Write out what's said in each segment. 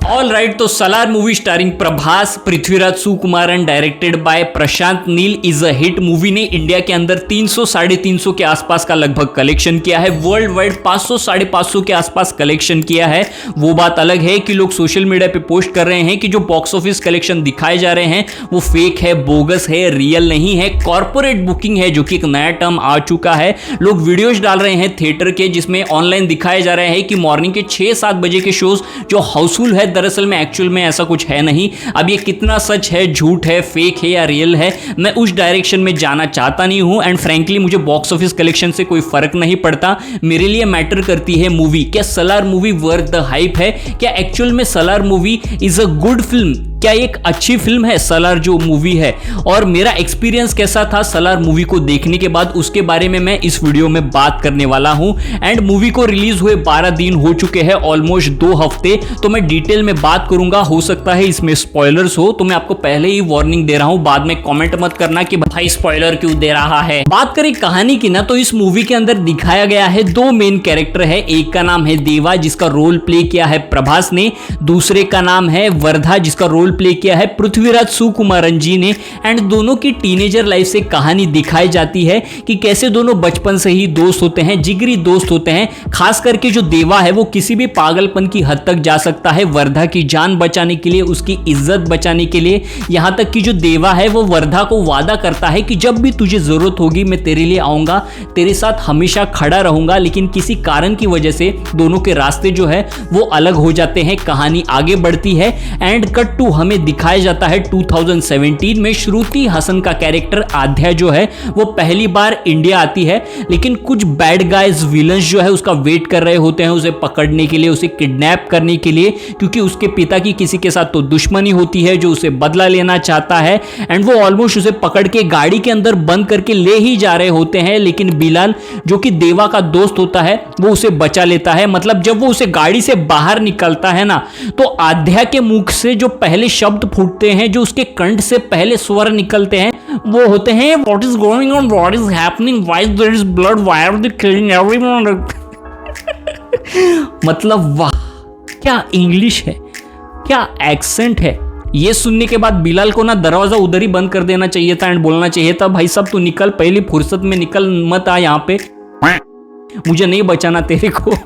All right, तो Salaar movie starring Prabhas, Prithviraj Sukumar and directed by Prashanth Neel is a hit movie ने India के अंदर 300 साढ़े 300 के आसपास का लगभग कलेक्शन किया है। वर्ल्ड वाइड 500 साढ़े 500 के आसपास कलेक्शन किया है। वो बात अलग है कि लोग सोशल मीडिया पे पोस्ट कर रहे हैं कि जो बॉक्स ऑफिस कलेक्शन दिखाए जा रहे हैं वो फेक है, बोगस है, रियल नहीं है, कॉर्पोरेट बुकिंग है, जो कि एक नया टर्म आ चुका है। लोग वीडियोज डाल रहे हैं थिएटर के जिसमें ऑनलाइन दिखाया जा रहा है कि मॉर्निंग के 6-7 बजे के शोज जो हाउसफुल है, दरअसल में एक्चुअल में ऐसा कुछ है नहीं। अब ये कितना सच है, झूठ है, फेक है या रियल है, मैं उस डायरेक्शन में जाना चाहता नहीं हूं। एंड फ्रैंकली मुझे बॉक्स ऑफिस कलेक्शन से कोई फर्क नहीं पड़ता। मेरे लिए मैटर करती है मूवी। क्या Salaar movie worth the hype है? क्या एक्चुअल में Salaar movie is a good film? क्या एक अच्छी फिल्म है सलार जो मूवी है? और मेरा एक्सपीरियंस कैसा था सलार मूवी को देखने के बाद, उसके बारे में मैं इस वीडियो में बात करने वाला हूं। एंड मूवी को रिलीज हुए 12 दिन हो चुके हैं, ऑलमोस्ट 2 हफ्ते, तो मैं डिटेल में बात करूंगा। हो सकता है इसमें स्पॉयलर्स हो, तो मैं आपको पहले ही वार्निंग दे रहा हूं। बाद में कमेंट मत करना कि भाई स्पॉइलर क्यों दे रहा है। बात करें कहानी की ना, तो इस मूवी के अंदर दिखाया गया है 2 मेन कैरेक्टर है। एक का नाम है देवा जिसका रोल प्ले किया है प्रभास ने, दूसरे का नाम है वर्धा जिसका रोल प्ले किया है पृथ्वीराज सुकुमारन जी ने। एंड दोनों की टीनेजर लाइफ से कहानी दिखाई जाती है कि कैसे दोनों बचपन से ही दोस्त होते हैं, जिगरी दोस्त होते हैं। खास करके जो देवा है वो किसी भी पागलपन की हद तक जा सकता है वर्धा की जान बचाने के लिए, उसकी इज्जत बचाने के लिए। यहां तक कि जो देवा है वो वर्धा को वादा करता है कि जब भी तुझे जरूरत होगी मैं तेरे लिए आऊंगा, तेरे साथ हमेशा खड़ा रहूंगा। लेकिन किसी कारण की वजह से दोनों के रास्ते जो है वो अलग हो जाते हैं। कहानी आगे बढ़ती है एंड कट टू हमें दिखाया जाता है 2017 में श्रुति हसन का कैरेक्टर आध्या जो है वो पहली बार इंडिया आती है। लेकिन कुछ बैड गाइज विलन्स जो है उसका वेट कर रहे होते हैं उसे पकड़ने के लिए, उसे किडनैप करने के लिए, क्योंकि उसके पिता की किसी के साथ तो दुश्मनी होती है जो उसे बदला लेना चाहता है। एंड वो ऑलमोस्ट उसे पकड़ के गाड़ी के अंदर बंद करके ले ही जा रहे होते हैं। लेकिन बिलाल जो कि देवा का दोस्त होता है वो उसे बचा लेता है। मतलब जब वो उसे गाड़ी से बाहर निकलता है ना, तो आध्या के मुख से जो पहले शब्द फूटते हैं, जो उसके कंठ से पहले स्वर निकलते हैं, वो होते हैं what is going on, what is happening, why there is blood, why are they killing everyone. मतलब वाह, क्या इंग्लिश है, क्या एक्सेंट है। ये सुनने के बाद बिलाल को ना दरवाजा उधर ही बंद कर देना चाहिए था एंड बोलना चाहिए था भाई साहब तू निकल, पहली फुर्सत में निकल, मत आ यहाँ पे, मुझे नहीं बचाना तेरे को।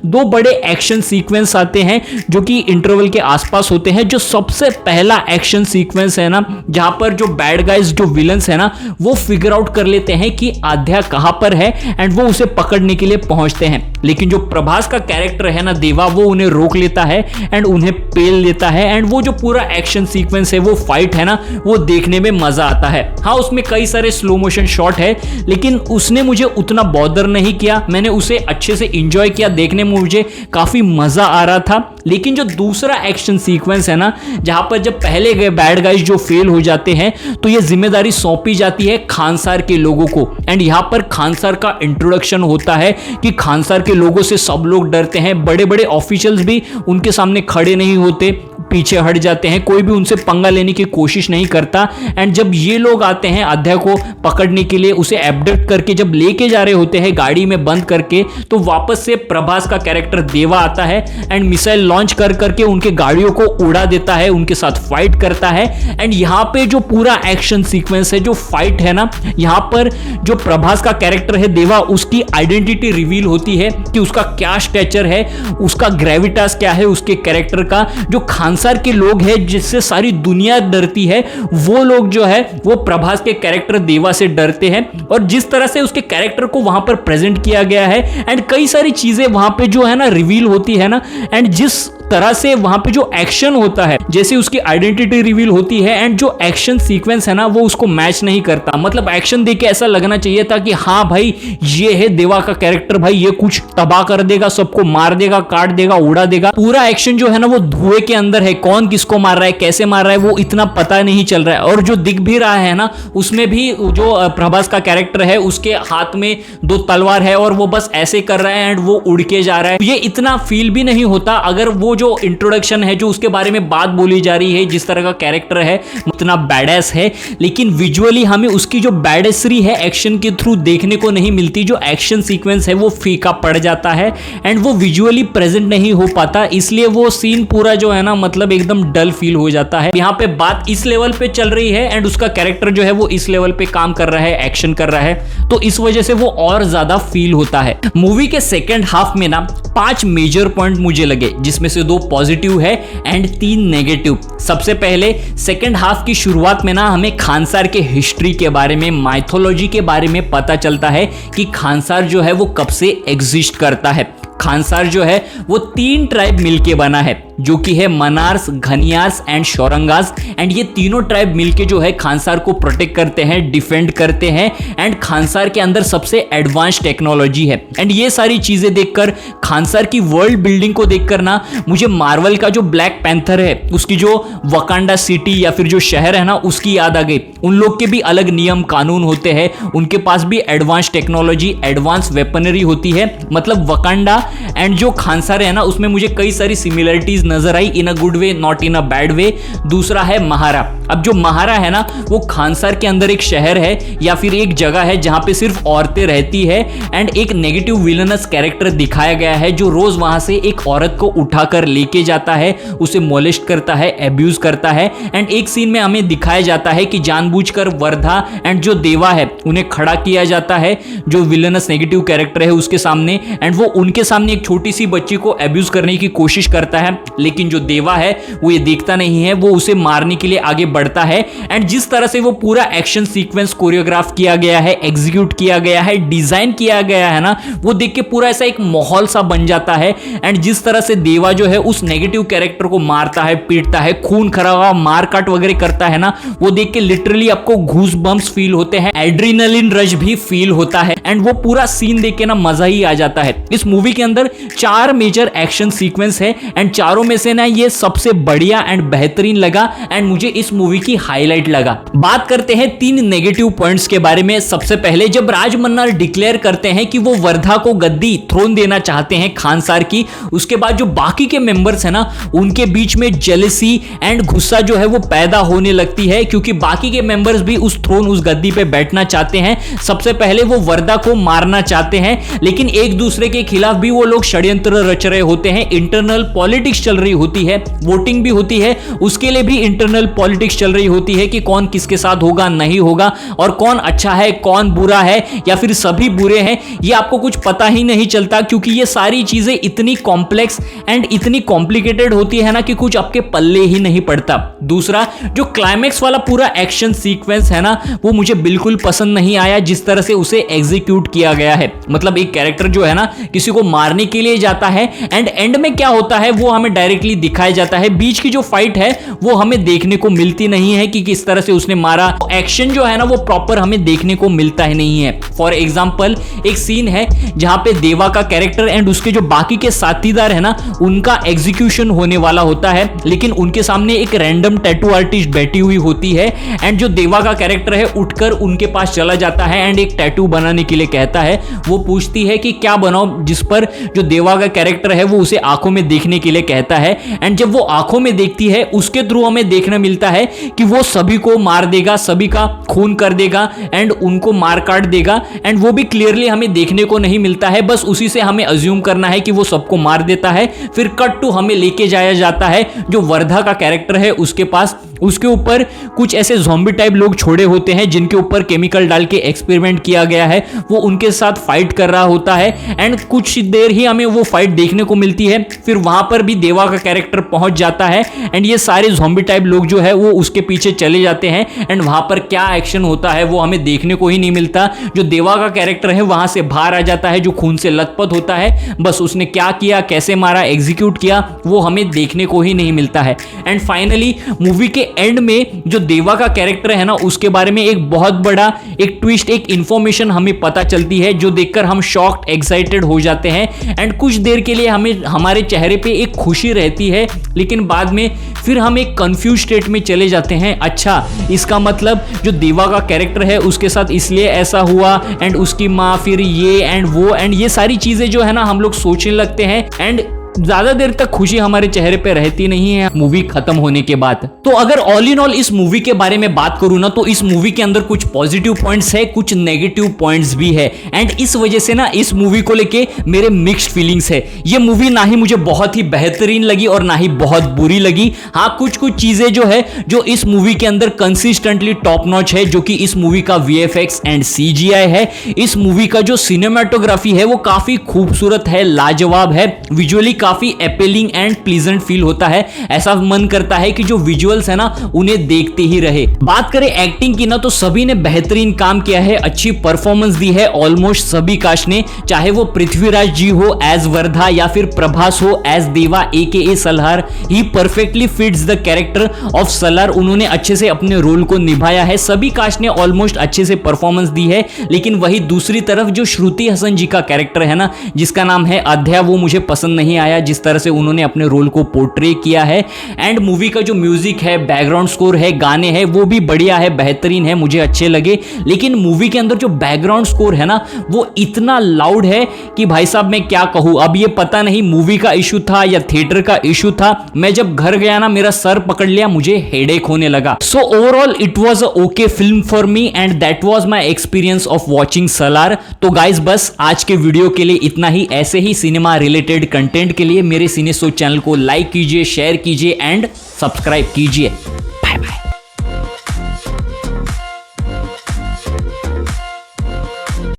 2 बड़े एक्शन सीक्वेंस आते हैं जो कि इंटरवल के आसपास होते हैं। जो सबसे पहला एक्शन सीक्वेंस है ना, जहां पर जो बैड गाइज जो विलन्स है ना वो फिगर आउट कर लेते हैं कि आध्या कहां पर है एंड वो उसे पकड़ने के लिए पहुंचते हैं। लेकिन जो प्रभास का कैरेक्टर है ना देवा, वो उन्हें रोक लेता है एंड उन्हें पेल लेता है। एंड वो जो पूरा एक्शन सीक्वेंस है, वो फाइट है ना, वो देखने में मजा आता है। हाँ, उसमें कई सारे स्लो मोशन शॉट है, लेकिन उसने मुझे उतना बॉदर नहीं किया। मैंने उसे अच्छे से इंजॉय किया, देखने में मुझे काफी मजा आ रहा था। लेकिन जो दूसरा एक्शन सीक्वेंस है ना, जहां पर जब पहले गए बैड गाइज जो फेल हो जाते हैं, तो ये जिम्मेदारी सौंपी जाती है खानसार के लोगों को। एंड यहां पर खानसार का इंट्रोडक्शन होता है कि खानसार के लोगों से सब लोग डरते हैं, बड़े बड़े ऑफिशियल्स भी उनके सामने खड़े नहीं होते, पीछे हट जाते हैं, कोई भी उनसे पंगा लेने की कोशिश नहीं करता। एंड जब ये लोग आते हैं आध्या को पकड़ने के लिए, उसे एब्डक्ट करके जब लेके जा रहे होते हैं गाड़ी में बंद करके, तो वापस से प्रभास का कैरेक्टर देवा आता है एंड मिसाइल लॉन्च कर करके उनके गाड़ियों को उड़ा देता है, उनके साथ फाइट करता है। एंड यहाँ पे जो पूरा एक्शन सीक्वेंस है, जो फाइट है ना, यहाँ पर जो प्रभास का कैरेक्टर है देवा, उसकी आइडेंटिटी रिवील होती है कि उसका क्या स्टैचर है, उसका ग्रेविटास क्या है उसके कैरेक्टर का। जो खानसार के लोग हैं जिससे सारी दुनिया डरती है, वो लोग जो है वो प्रभास के कैरेक्टर देवा से डरते हैं। और जिस तरह से उसके कैरेक्टर को वहां पर प्रेजेंट किया गया है एंड कई सारी चीजें वहां पे जो है ना रिवील होती है ना, एंड जिस तरह से वहां पे जो एक्शन होता है, जैसे उसकी आइडेंटिटी रिवील होती है एंड जो एक्शन सीक्वेंस है ना वो उसको मैच नहीं करता। मतलब एक्शन देख के ऐसा लगना चाहिए था कि हाँ भाई ये है देवा का कैरेक्टर, भाई ये कुछ तबाह कर देगा, सबको मार देगा, काट देगा, उड़ा देगा। पूरा एक्शन जो है ना वो धुएं के अंदर है, कौन किसको मार रहा है, कैसे मार रहा है, वो इतना पता नहीं चल रहा है। और जो दिख भी रहा है ना, उसमें भी जो प्रभास का कैरेक्टर है उसके हाथ में 2 तलवार है और वो बस ऐसे कर रहा है एंड वो उड़ के जा रहा है। ये इतना फील भी नहीं होता अगर वो जो इंट्रोडक्शन है, जो उसके बारे में बात बोली जा रही है, जिस तरह का कैरेक्टर है उतना बैडएस है, लेकिन विजुअली हमें उसकी जो बैडेसरी है एक्शन के थ्रू देखने को नहीं मिलती। जो एक्शन सीक्वेंस है वो फीका पड़ जाता है एंड वो विजुअली प्रेजेंट नहीं हो पाता, इसलिए वो सीन पूरा जो है ना मतलब एकदम डल फील हो जाता है। यहाँ पे बात इस लेवल पे चल रही है एंड उसका कैरेक्टर जो है वो इस लेवल पे काम कर रहा है, एक्शन कर रहा है, तो इस वजह से वो और ज्यादा फील होता है। मूवी के सेकेंड हाफ में ना 5 मेजर पॉइंट मुझे लगे, जिसमें से 2 पॉजिटिव है एंड 3 नेगेटिव। सबसे पहले सेकेंड हाफ की शुरुआत में ना हमें खानसार के हिस्ट्री के बारे में, माइथोलॉजी के बारे में पता चलता है कि खानसार जो है वो कब से एग्जिस्ट करता है। खानसार जो है वो 3 ट्राइब मिलके बना है, जो कि है मनार्स, घनियार्स एंड शौरंगास, एंड ये तीनों ट्राइब मिलके जो है खानसार को प्रोटेक्ट करते हैं, डिफेंड करते हैं, एंड खानसार के अंदर सबसे एडवांस टेक्नोलॉजी है। एंड ये सारी चीजें देखकर, खानसार की वर्ल्ड बिल्डिंग को देखकर ना मुझे मार्वल का जो ब्लैक पैंथर है उसकी जो वकांडा सिटी या फिर जो शहर है ना उसकी याद आ गई। उन लोग के भी अलग नियम कानून होते हैं, उनके पास भी एडवांस टेक्नोलॉजी, एडवांस वेपनरी होती है। मतलब वकांडा एंड जो खानसार है ना उसमें मुझे कई सारी सिमिलरिटीज नजर आई, in a good way, not in a bad way. दूसरा है महारा। अब जो महारा है ना वो खानसार के अंदर एक शहर है या फिर एक जगह है जहां पे सिर्फ औरतें रहती है, एंड एक नेगेटिव विलनस कैरेक्टर दिखाया गया है जो रोज वहां से एक औरत को उठाकर लेके जाता है, उसे मोलेस्ट करता है, एब्यूज करता है। एंड एक सीन में हमें दिखाया जाता है कि जानबूझकर वर्धा एंड जो देवा है उन्हें खड़ा किया जाता है, जो विलनस नेगेटिव कैरेक्टर है उसके सामने, एंड वो उनके सामने एक छोटी सी बच्ची को एब्यूज करने की कोशिश करता है, लेकिन जो देवा है वो ये देखता नहीं है, वो उसे मारने के लिए आगे बढ़ता है। एंड जिस तरह से वो पूरा एक्शन सीक्वेंस कोरियोग्राफ किया गया है, एग्जीक्यूट किया गया है, डिजाइन किया गया है ना, वो देख के पूरा ऐसा एक माहौल सा बन जाता है। एंड जिस तरह से देवा जो है उस नेगेटिव कैरेक्टर को मारता है, पीटता है, खून खराबा, मार काट वगैरह करता है ना, वो देख के लिटरली आपको घूस बम्स फील होते हैं, एड्रेनलिन रश भी फील होता है, एंड वो पूरा सीन देख के ना मजा ही आ जाता है। इस मूवी के अंदर 4 मेजर एक्शन सीक्वेंस है एंड चारों में से ना ये सबसे बढ़िया एंड बेहतरीन लगा एंड मुझे इस मूवी की हाईलाइट लगा। बात करते हैं 3 नेगेटिव पॉइंट्स के बारे में। सबसे पहले जब राज मन्नार डिक्लेयर करते हैं कि वो वर्धा को गद्दी थ्रोन देना चाहते हैं खानसार की, उसके बाद जो बाकी के मेंबर्स है ना उनके बीच में जेलसी एंड गुस्सा जो है वो पैदा होने लगती है, क्योंकि बाकी के मेंबर्स भी उस थ्रोन, उस गद्दी पे बैठना चाहते हैं। सबसे पहले वो वर्धा को मारना चाहते हैं, लेकिन एक दूसरे के खिलाफ भी वो लोग षड्यंत्र रच रहे होते हैं, इंटरनल पॉलिटिक्स चल रही होती है, वोटिंग भी होती है, उसके लिए भी इंटरनल पॉलिटिक्स चल रही होती है कि कौन किसके साथ होगा, नहीं होगा, और कौन अच्छा है, कौन बुरा है, या फिर सभी बुरे हैं, ये आपको कुछ पता ही नहीं चलता, क्योंकि ये सारी चीजें इतनी कॉम्प्लेक्स एंड इतनी कॉम्प्लिकेटेड होती है ना कि कुछ आपके पल्ले ही नहीं पड़ता। दूसरा, जो क्लाइमैक्स वाला पूरा एक्शन सीक्वेंस है ना वो मुझे बिल्कुल पसंद नहीं आया, जिस तरह से उसे एग्जीक्यूट किया गया है। मतलब एक कैरेक्टर जो है ना किसी को मारने के लिए जाता है एंड एंड में क्या होता है वो हमें डायरेक्टली दिखाया जाता है, बीच की जो फाइट है वो हमें देखने को मिलती नहीं है कि किस तरह से उसने मारा। एक्शन जो है ना वो प्रॉपर हमें देखने को मिलता ही नहीं है। फॉर एग्जांपल एक सीन है जहां पे देवा का कैरेक्टर एंड उसके जो बाकी के साथीदार है ना उनका एग्जीक्यूशन होने वाला होता है, लेकिन उनके सामने एक रैंडम टैटू आर्टिस्ट बैठी हुई होती है एंड जो देवा का कैरेक्टर है उठकर उनके पास चला जाता है एंड एक टैटू बनाने के लिए कहता है। वो पूछती है कि क्या बनाओ, जिस पर जो देवा का कैरेक्टर है वो उसे आंखों में देखने के लिए कहता है, एंड जब वो आंखों में देखती है उसके थ्रू हमें देखने मिलता है कि वो सभी को मार देगा, सभी का खून कर देगा एंड उनको मार काट देगा, एंड वो भी क्लियरली हमें देखने को नहीं मिलता है, बस उसी से हमें अज्यूम करना है कि वो सबको मार देता है। फिर कट टू हमें लेके जाया जाता है जो वर्धा का कैरेक्टर है उसके पास, उसके ऊपर कुछ ऐसे ज़ॉम्बी टाइप लोग छोड़े होते हैं जिनके ऊपर केमिकल डाल के एक्सपेरिमेंट किया गया है, वो उनके साथ फाइट कर रहा होता है एंड कुछ देर ही हमें वो फाइट देखने को मिलती है। फिर वहां पर भी देवा का कैरेक्टर पहुंच जाता है एंड ये सारे ज़ॉम्बी टाइप लोग जो है वो उसके पीछे चले जाते हैं एंड वहां पर क्या एक्शन होता है वो हमें देखने को ही नहीं मिलता। जो देवा का कैरेक्टर है वहां से बाहर आ जाता है, जो खून से लथपथ होता है, बस उसने क्या किया, कैसे मारा, एग्जीक्यूट किया, वो हमें देखने को ही नहीं मिलता है। एंड फाइनली मूवी के एंड में जो देवा का कैरेक्टर है ना उसके बारे में एक बहुत बड़ा एक ट्विस्ट, एक इंफॉर्मेशन हमें पता चलती है जो देखकर हम शॉक्ड, एक्साइटेड हो जाते हैं एंड कुछ देर के लिए हमें हमारे चेहरे पे एक खुशी रहती है, लेकिन बाद में फिर हम एक कंफ्यूज स्टेट में चले जाते हैं। अच्छा, इसका मतलब जो देवा का कैरेक्टर है उसके साथ इसलिए ऐसा हुआ एंड उसकी माँ फिर ये एंड वो एंड ये सारी चीजें जो है ना हम लोग सोचने लगते हैं एंड ज्यादा देर तक खुशी हमारे चेहरे पे रहती नहीं है मूवी खत्म होने के बाद। तो अगर ऑल इन ऑल इस मूवी के बारे में बात करूं ना, तो इस मूवी के अंदर कुछ पॉजिटिव पॉइंट्स है, कुछ नेगेटिव पॉइंट्स भी है, एंड इस वजह से ना इस मूवी को लेके मेरे मिक्स्ड फीलिंग्स है। ये मूवी ना ही मुझे बहुत ही बेहतरीन लगी और ना ही बहुत बुरी लगी। हाँ, कुछ कुछ चीजें जो है जो इस मूवी के अंदर कंसिस्टेंटली टॉप नॉच है, जो कि इस मूवी का VFX एंड CGI है। इस मूवी का जो सिनेमाटोग्राफी है वो काफी खूबसूरत है, लाजवाब है, विजुअली काफी अपीलिंग एंड प्लीजेंट फील होता है। ऐसा मन करता है कि जो विजुअल्स है ना उन्हें देखते ही रहे। बात करें एक्टिंग की ना, तो सभी ने बेहतरीन काम किया है, अच्छी परफॉर्मेंस दी है ऑलमोस्ट सभी कास्ट ने, चाहे वो पृथ्वीराज जी हो एज वर्धा या फिर प्रभास हो एज देवा AKA Salaar. He perfectly fits the character of Salaar. उन्होंने अच्छे से अपने रोल को निभाया है, सभी कास्ट ने ऑलमोस्ट अच्छे से परफॉर्मेंस दी है। लेकिन वही दूसरी तरफ जो श्रुति हसन जी का कैरेक्टर है ना, जिसका नाम है अध्या, वो मुझे पसंद नहीं आया जिस तरह से उन्होंने अपने रोल को पोर्ट्रे किया है। एंड मूवी का जो म्यूजिक है, बैकग्राउंड स्कोर है, गाने हैं, वो भी बढ़िया है, बेहतरीन है, मुझे अच्छे लगे। लेकिन मूवी के अंदर जो बैकग्राउंड स्कोर है ना वो इतना लाउड है कि भाई साहब मैं क्या कहूं। अब ये पता नहीं मूवी का इशू था या थिएटर का इशू था। मैं जब घर गया ना मेरा सर पकड़ लिया, मुझे हेडेक होने लगा। So overall it was a okay film for me and that was my experience of watching Salaar. तो गाइस बस आज के वीडियो के लिए इतना ही। ऐसे ही सिनेमा रिलेटेड कंटेंट के लिए मेरे सिने सोच चैनल को लाइक कीजिए, शेयर कीजिए एंड सब्सक्राइब कीजिए।